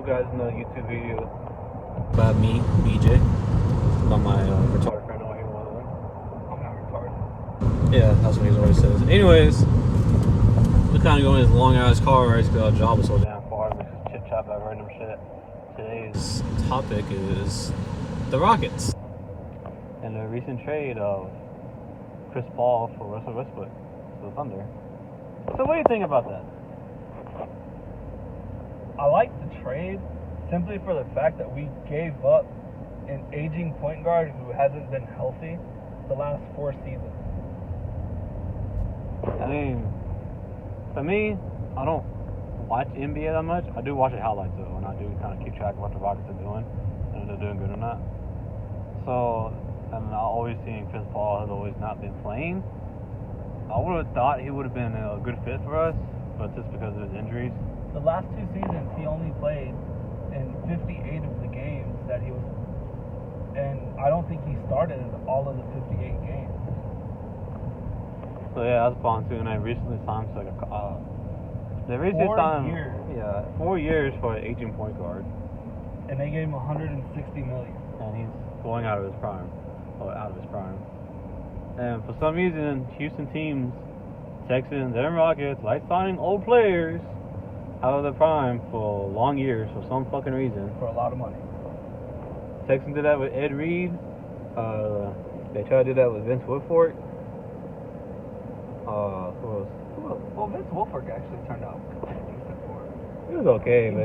up, guys? Another YouTube video about me, BJ, about my retarded friend over here. I'm not retarded. Yeah, that's what he always says. Anyways, we're kind of going in this long ass car race because our job is so damn far. We just chit chat about random shit. Today's topic is the Rockets and the recent trade of Chris Paul for Russell Westbrook to the Thunder. So, what do you think about that? I like the trade simply for the fact that we gave up an aging point guard who hasn't been healthy the last 4 seasons. I mean, for me, I don't watch NBA that much. I do watch the highlights though, and I do kind of keep track of what the Rockets are doing and if they're doing good or not. So, and I always seen Chris Paul has always not been playing. I would have thought he would have been a good fit for us, but just because of his injuries. The last 2 seasons, he only played in 58 of the games that he was, and I don't think he started all of the 58 games. So yeah, that's fun too. And I recently signed like they recently 4 signed years. 4 years for an aging point guard, And they gave him $160 million. and he's going out of his prime, And for some reason, Houston teams, Texans, and Rockets like signing old players out of their prime for long years for some fucking reason. For a lot of money. Texans did that with Ed Reed. They tried to do that with Vince Wilfork. Who else? Well, Vince Wilfork actually turned out kind of decent for him. He was okay, but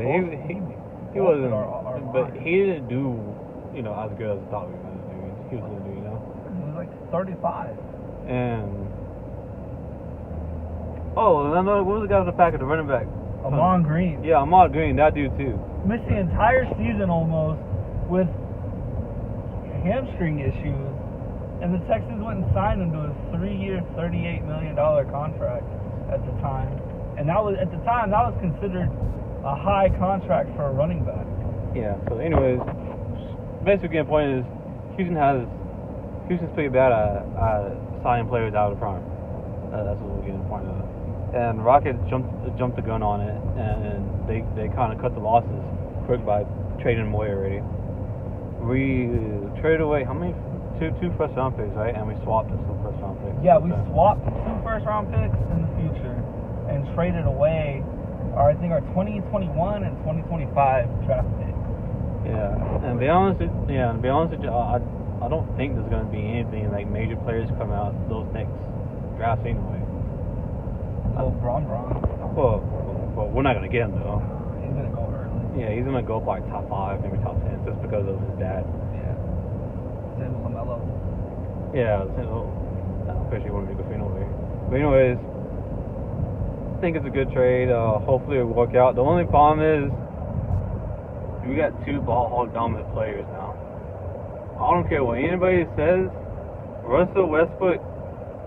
he wasn't. our But line. he didn't do, as good as I thought he was gonna do. He was gonna do, He was like 35. And what was the guy with the Packers, the running back? Amon Green. Yeah, Ahmad Green, that dude too. Missed the entire season almost with hamstring issues, and the Texans went and signed him to a 3-year, $38 million contract at the time. And that was considered a high contract for a running back. Yeah. So, anyways, basically the point is, Houston's pretty bad at signing players out of the prime. That's what we're getting the point of. And Rockets jumped the gun on it, and they kind of cut the losses quick by trading him away already. We traded away how many? Two first round picks, right? And we swapped some first round picks. Yeah, we swapped 2 first round picks in the future and traded away our 2021 and 2025 draft picks. Yeah, and to be honest with you, I don't think there's going to be anything like major players come out those next drafts anyway. Bron. Well, we're not going to get him though. He's gonna go early. Yeah, he's going to go for like top 5, maybe top 10, just because of his dad. Yeah. Same with LaMelo. Yeah, I'm pretty sure he won't be a good fan over here. But anyways, I think it's a good trade. Hopefully it'll work out. The only problem is we got 2 ball hog dominant players now. I don't care what anybody says. Russell Westbrook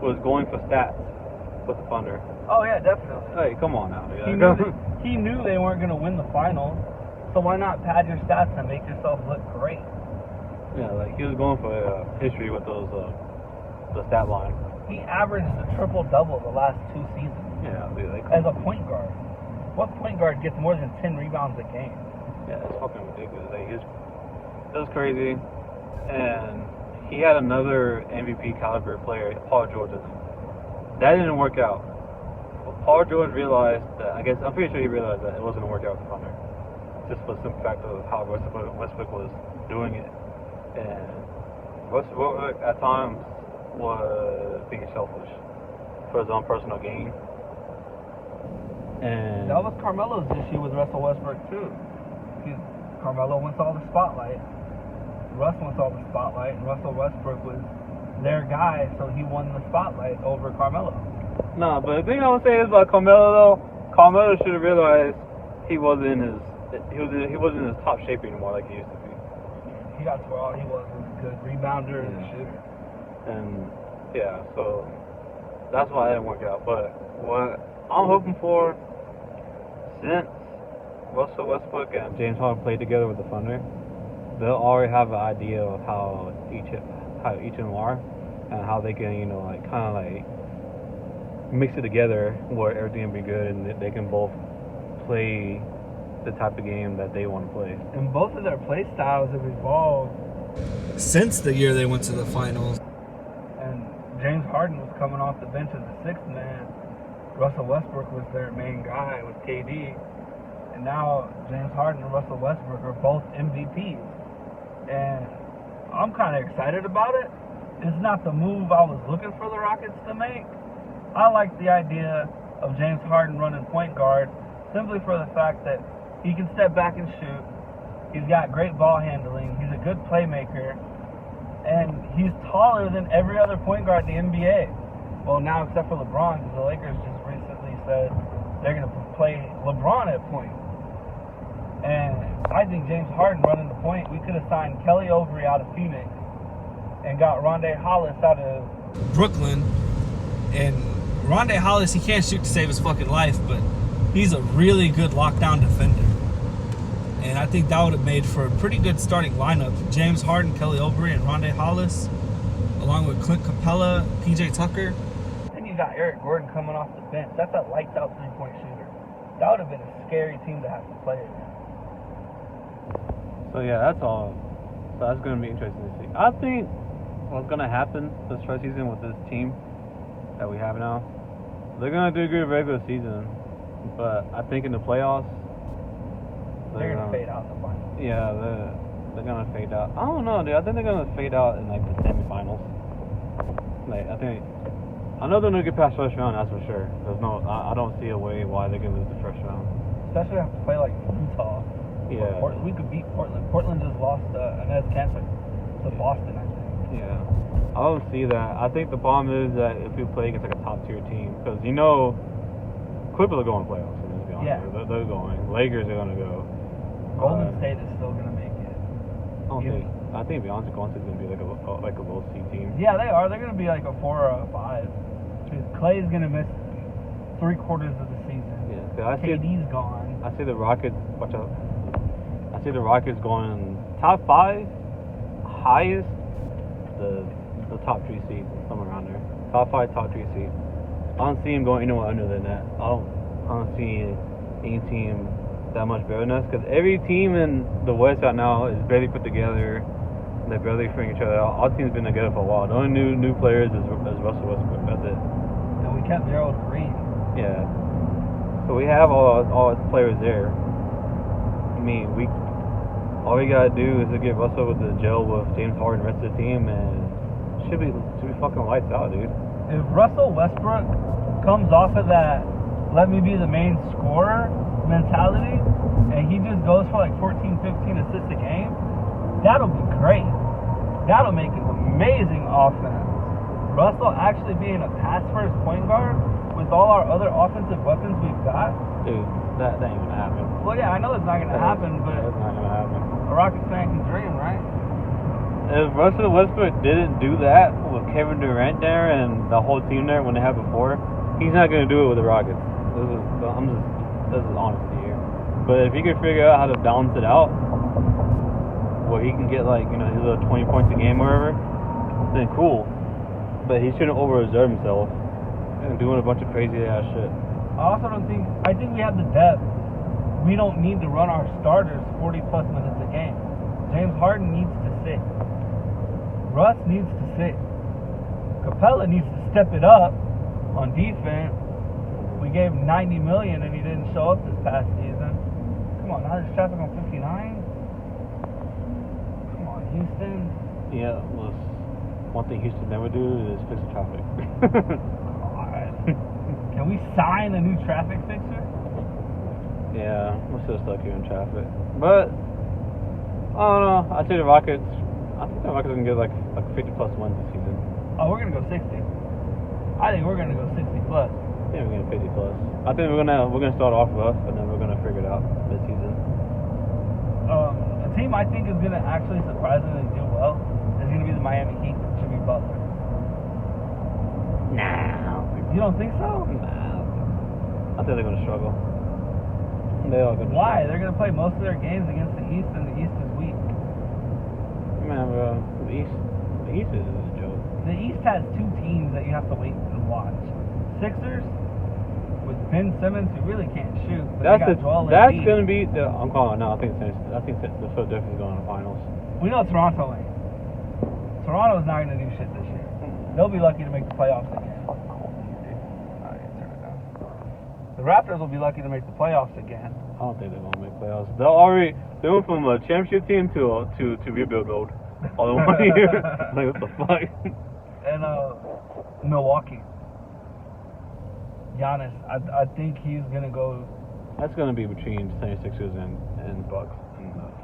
was going for stats with the Thunder. Oh yeah, definitely. Hey, come on now, dude. He knew they weren't going to win the finals, so why not pad your stats and make yourself look great? Yeah, like he was going for history with those the stat line. He averaged a triple-double the last 2 seasons Yeah, dude, as a point guard. What point guard gets more than 10 rebounds a game? yeah, it's fucking ridiculous. Like, it was crazy, and he had another MVP caliber player, Paul George. That didn't work out. But Paul George realized that. I'm pretty sure he realized that it wasn't gonna work out with the Thunder. Just for the simple fact of how Westbrook was doing it, and Westbrook at times was being selfish for his own personal gain. And That was Carmelo's issue with Russell Westbrook too. Carmelo wants all the spotlight. Russ wants all the spotlight, and Russell Westbrook was their guy, so he won the spotlight over Carmelo. Nah, but the thing I would say is about Carmelo though, Carmelo should have realized he wasn't in his top shape anymore like he used to be. He got to where all he was a good rebounder and shooter. And yeah, so that's why it didn't work out. But what I'm hoping for, since Russell Westbrook and James Harden played together with the Thunder, they'll already have an idea of how each of them are and how they can, kind of mix it together where everything will be good and they can both play the type of game that they want to play. And both of their play styles have evolved Since the year they went to the finals. and James Harden was coming off the bench as the sixth man. Russell Westbrook was their main guy with KD. And now James Harden and Russell Westbrook are both MVPs. And I'm kind of excited about it. It's not the move I was looking for the Rockets to make. I like the idea of James Harden running point guard simply for the fact that he can step back and shoot. He's got great ball handling. He's a good playmaker. And he's taller than every other point guard in the NBA. Well, now except for LeBron, because the Lakers just recently said they're going to play LeBron at point. And I think James Harden running the point, we could have signed Kelly Oubre out of Phoenix and got Rondae Hollis out of Brooklyn. And Rondae Hollis, he can't shoot to save his fucking life, but he's a really good lockdown defender. And I think that would have made for a pretty good starting lineup. James Harden, Kelly Oubre, and Rondae Hollis, along with Clint Capella, PJ Tucker. And you got Eric Gordon coming off the bench. That's a lights out 3-point shooter. That would have been a scary team to have to play against. So yeah, that's all. So that's going to be interesting to see. I think what's going to happen this first season with this team that we have now, they're going to do a good regular season, but I think in the playoffs, They're going to fade out in the finals. Yeah, they're going to fade out. I don't know, dude. I think they're going to fade out in like the semifinals. Like I know they're going to get past first round, that's for sure. I don't see a way why they're going to lose the first round. Especially have to play like Utah. Yeah. We could beat Portland. Portland just lost Inez Cancer to Boston, I think. Yeah. I don't see that. I think the problem is that if we play against like a top tier team, because you know, Clippers are going to playoffs. Let's be honest. Yeah. They're going. Lakers are going to go. Golden State is still going to make it. I think Beyonce Golden State is going to be like a low seed team. Yeah, they are. They're going to be like a 4 or a 5. Because Clay's going to miss 3/4 of the season. Yeah. KD's gone. I see the Rockets. Watch out. I see the Rockets going top 5, highest the top 3 seed, somewhere around there. Top 5, top 3 seed. I don't see him going anywhere under than that. I don't see any team that much better than us, because every team in the West right now is barely put together. They're barely figuring each other out. Our team's been together for a while. The only new players is Russell Westbrook. That's it. And we kept Gerald Green. Yeah. So we have all players there. I mean, all we gotta do is to get Russell with the gel with James Harden, the rest of the team, and should be fucking lights out, dude. If Russell Westbrook comes off of that let me be the main scorer mentality, and he just goes for like 14, 15 assists a game, that'll be great. That'll make an amazing offense. Russell actually being a pass-first point guard with all our other offensive weapons we've got. Dude, that ain't gonna happen. Well, yeah, I know it's not going to happen, but That's not gonna happen. a Rockets fan can dream, right? If Russell Westbrook didn't do that with Kevin Durant there and the whole team there when they had before, he's not gonna do it with the Rockets. This is honesty here. But if he could figure out how to balance it out, where he can get like, his little 20 points a game or whatever, then cool. But he shouldn't over-reserve himself and doing a bunch of crazy ass shit. I think we have the depth. We don't need to run our starters 40 plus minutes a game. James Harden needs to sit. Russ needs to sit. Capella needs to step it up on defense. We gave him $90 million and he didn't show up this past season. Come on, now there's traffic on 59. Come on, Houston. Yeah, well, one thing Houston never do is fix the traffic. God. Can we sign a new traffic fixer? Yeah, we're still stuck here in traffic. But I don't know. I think the Rockets can get like 50 plus wins this season. Oh, we're gonna go 60. I think we're gonna go 60 plus. Yeah, we're gonna 50 plus. I think we're gonna start off rough, and then we're gonna figure it out this season. A team I think is gonna actually surprisingly do well is gonna be the Miami Heat. Jimmy Butler. Nah. You don't think so? Nah. I think they're gonna struggle. They are gonna. Why? They're gonna play most of their games against the East, and the East is weak. Man, bro, the East is a joke. The East has two teams that you have to wait and watch: Sixers with Ben Simmons, who really can't shoot. But That's they got Joel that's Embiid. gonna be the. I'm calling it now. I think the Philadelphia's going to the finals. We know Toronto ain't. Toronto's not going to do shit this year. They'll be lucky to make the playoffs again. The Raptors will be lucky to make the playoffs again. I don't think they're gonna make playoffs. They went from a championship team to rebuild mode all in 1 year. Like what the fuck? And Milwaukee. Giannis, I think he's gonna go. That's gonna be between 76ers and Bucks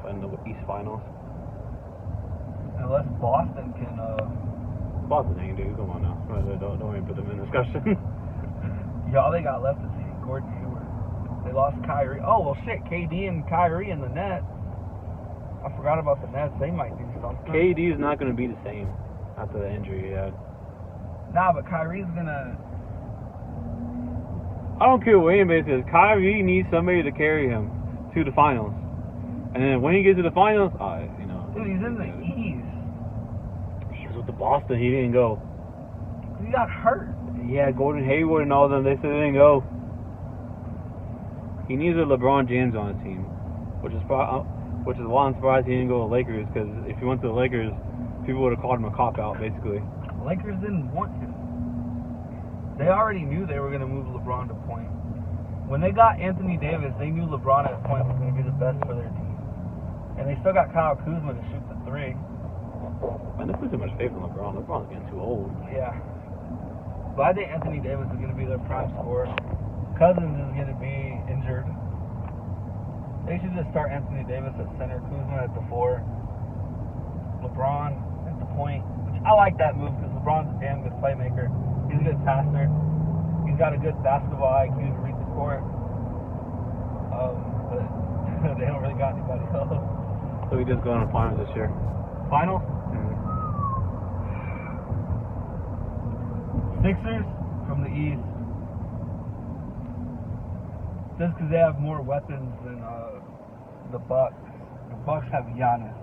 in the East Finals. Unless Boston can. Boston ain't, dude. Come on now. Don't even put them in discussion. Y'all they got left is Gordon Hayward. They lost Kyrie. Oh well, shit. KD and Kyrie in the net. I forgot about the Nets. They might do something. KD is not gonna be the same after the injury he had. Nah, but Kyrie's gonna. I don't care what anybody says. Kyrie needs somebody to carry him to the finals, and then when he gets to the finals, Dude, he's in the East. He was with the Boston. He didn't go. He got hurt. Yeah, Gordon Hayward and all them. They said they didn't go. He needs a LeBron James on his team, which is why I'm surprised he didn't go to the Lakers. Because if he went to the Lakers, people would have called him a cop out, basically. The Lakers didn't want him. They already knew they were going to move LeBron to point. When they got Anthony Davis, they knew LeBron at point was going to be the best for their team. And they still got Kyle Kuzma to shoot the three. Man, they put too much faith in LeBron. LeBron's getting too old. Yeah. But I think Anthony Davis is going to be their prime scorer. Cousins is going to be injured. They should just start Anthony Davis at center, Kuzma at the 4, LeBron at the point. Which I like that move because LeBron's a damn good playmaker. He's a good passer. He's got a good basketball IQ to read the court. But they don't really got anybody else. So he just going to the finals this year. Final? Sixers from the East. Just because they have more weapons than the Bucks. The Bucks have Giannis,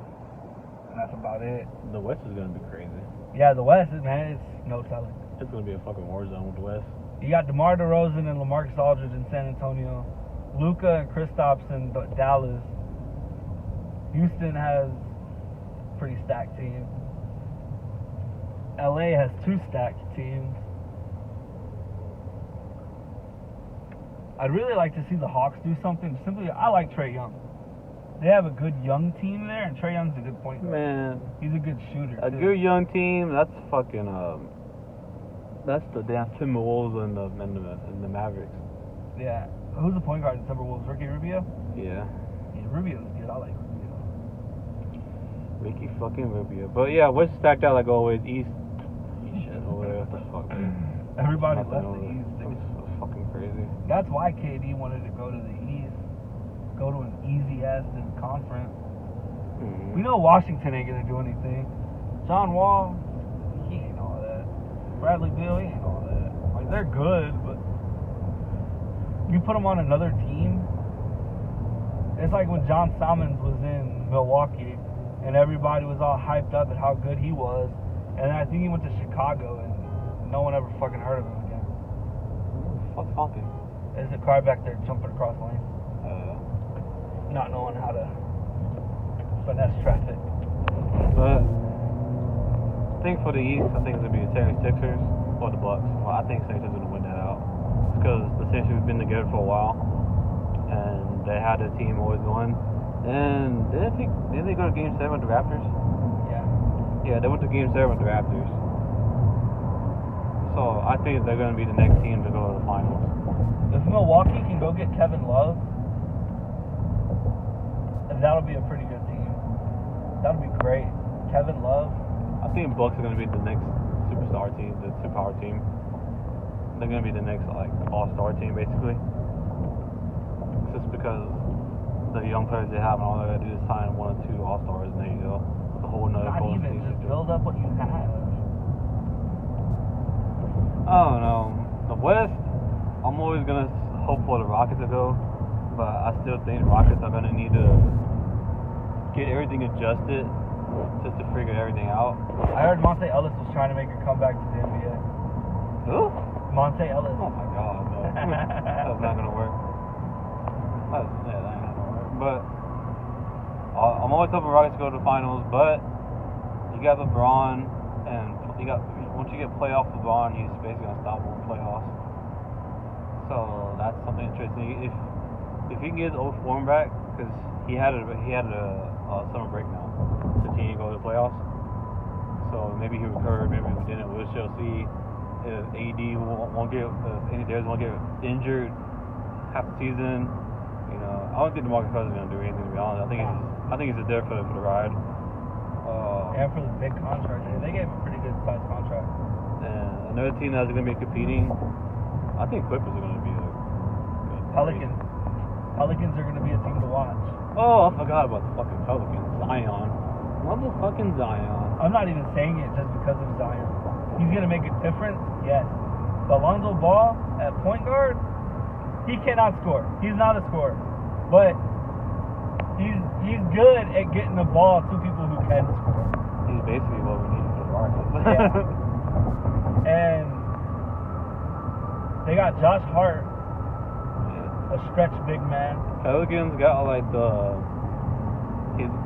and that's about it. The West is going to be crazy. Yeah, the West, man, it's no telling. It's going to be a fucking war zone with the West. You got DeMar DeRozan and LaMarcus Aldridge in San Antonio. Luka and Kristaps in Dallas. Houston has a pretty stacked team. LA has 2 stacked teams. I'd really like to see the Hawks do something. Simply, I like Trae Young. They have a good young team there, and Trae Young's a good point guard. Man, He's a good shooter, a too. good young team. That's fucking that's the damn Timberwolves and the Mavericks. Yeah. Who's the point guard in Timberwolves? Ricky Rubio? Yeah. Yeah, Rubio's good. I like Rubio. Ricky fucking Rubio. But yeah, West stacked out like always. East. Shit over there. What the fuck, man? Everybody Nothing left over the there. East. It's fucking crazy. That's why KD wanted to go to the East. Go to an easy-ass conference. Mm-hmm. We know Washington ain't going to do anything. John Wall, he ain't all that. Bradley Beal, he ain't all that. Like, they're good, but you put them on another team, it's like when John Salmons was in Milwaukee, and everybody was all hyped up at how good he was, and I think he went to Chicago, and no one ever fucking heard of him again. Fuck's honking. There's a car back there jumping across lanes, not knowing how to finesse traffic. But I think for the East, I think it's gonna be the 76ers or the Bucks. Well, I think 76ers are gonna win that out because the Sixers have been together for a while, and they had their team always going. And didn't they go to Game 7 with the Raptors? Yeah. Yeah, they went to Game 7 with the Raptors. So I think they're gonna be the next team to go to the finals. If Milwaukee can go get Kevin Love, that'll be a pretty good team. That'll be great. Kevin Love. I think Bucks are gonna be the next superstar team, the superpower team. They're gonna be the next all-star team basically. Just because the young players they have and all they gotta do is sign 1 or 2 all-stars and there you go. It's a whole nother Not Golden even. State Just system. build up what you have. I don't know. The West, I'm always gonna hope for the Rockets to go, but I still think the Rockets are gonna need to get everything adjusted just to figure everything out. I heard Monte Ellis was trying to make a comeback to the NBA. Who? Monte Ellis. Oh my God, no. That's not gonna work. That ain't gonna work. But I'm always hoping Rockets go to the finals. But you got LeBron, and you got once you get playoff LeBron, he's basically unstoppable in playoffs. So that's something interesting. If he can get his old form back, because he had a summer break now. The team go to the playoffs. So maybe he recovered, maybe he didn't. We shall see if AD won't get, if any Darius won't get injured half the season. You know, I don't think DeMarcus Cousins is gonna do anything, to be honest. I think he's just there for the ride. Yeah, for the big contract. They gave him a pretty good sized contract. And another team that's gonna be competing, I think Clippers are gonna be a good Pelicans. Pelicans are gonna be a team to watch. Oh, I forgot about the fucking Pelicans. Zion. Motherfucking Zion. I'm not even saying it just because of Zion. He's gonna make a difference, yes. But Lonzo Ball at point guard, he cannot score. He's not a scorer, but he's good at getting the ball to people who can score. He's basically what we need for the Rockets. Yeah. And they got Josh Hart, a stretch big man. Pelicans got like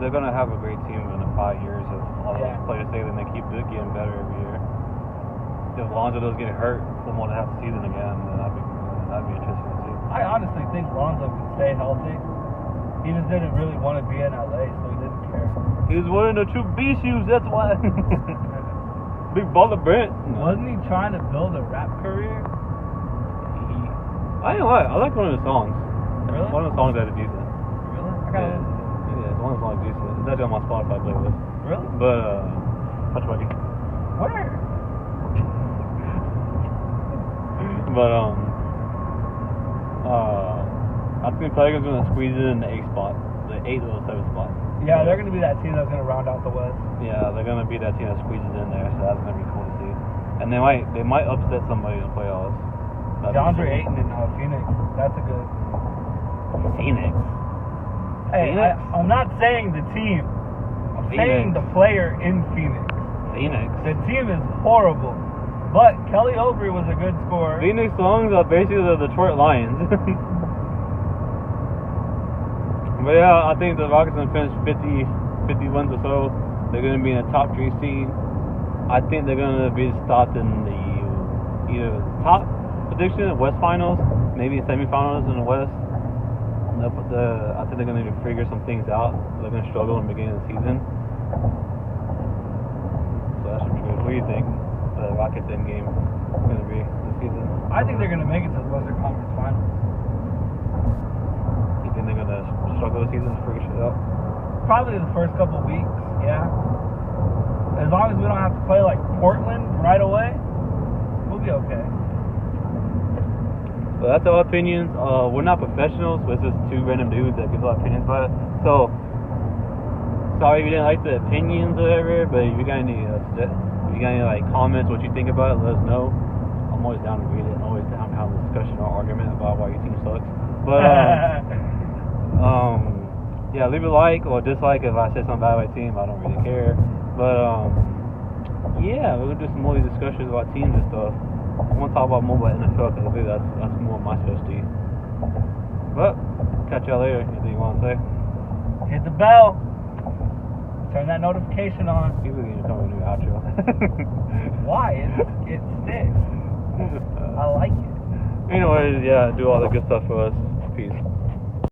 they're gonna have a great team in the 5 years of all those players saying they keep getting better every year. If Lonzo does get hurt for more than half the season again, then that'd be interesting to see. I honestly think Lonzo can stay healthy. He just didn't really want to be in LA, so he didn't care. He was wearing the true B shoes, that's why. Big baller Brent. Wasn't he trying to build a rap career? I ain't lie, I like one of the songs. Really? One of the songs that is decent. Really? I gotta listen to it. Yeah, one of the songs is decent. It's actually on my Spotify playlist. Really? But Hush Buddy. Where? But I think Pelicans are gonna squeeze it in the 8th spot, the 8th or the 7th spot. Yeah, they're gonna be that team that's gonna round out the West. Yeah, they're gonna be that team that squeezes in there, so that's gonna be cool to see. And they might upset somebody in the playoffs. DeAndre Ayton in Phoenix. That's a good. Phoenix. Hey, Phoenix? I'm not saying the team. I'm saying the player in Phoenix. Phoenix. The team is horrible, but Kelly Oubre was a good scorer. Phoenix songs are basically the Detroit Lions. But yeah, I think the Rockets are going to finish 50 wins or so. They're going to be in the top 3 seed. I think they're going to be stopped in the either top prediction of West Finals, maybe semifinals in the West. I think they're going to need to figure some things out. They're going to struggle in the beginning of the season. So that's the truth. What do you think the Rockets end game is going to be this season? I think they're going to make it to the Western Conference Finals. You think they're going to struggle this season to figure shit out? Probably the first couple weeks, yeah. As long as we don't have to play like Portland right away, we'll be okay. So that's our opinions. We're not professionals, but it's just 2 random dudes that give our opinions. But so sorry if you didn't like the opinions or whatever. But if you got any like comments, what you think about it, let us know. I'm always down to read it. Always down to have a discussion or argument about why your team sucks. But yeah, leave a like or dislike if I said something bad about my team. I don't really care. But yeah, we're gonna do some more of these discussions about teams and stuff. I want to talk about more about NFL because I think that's more my specialty. But catch y'all later. Anything you want to say? Hit the bell. Turn that notification on. People need to come with a new outro. Why? It sticks. I like it. Anyways, yeah, do all the good stuff for us. Peace.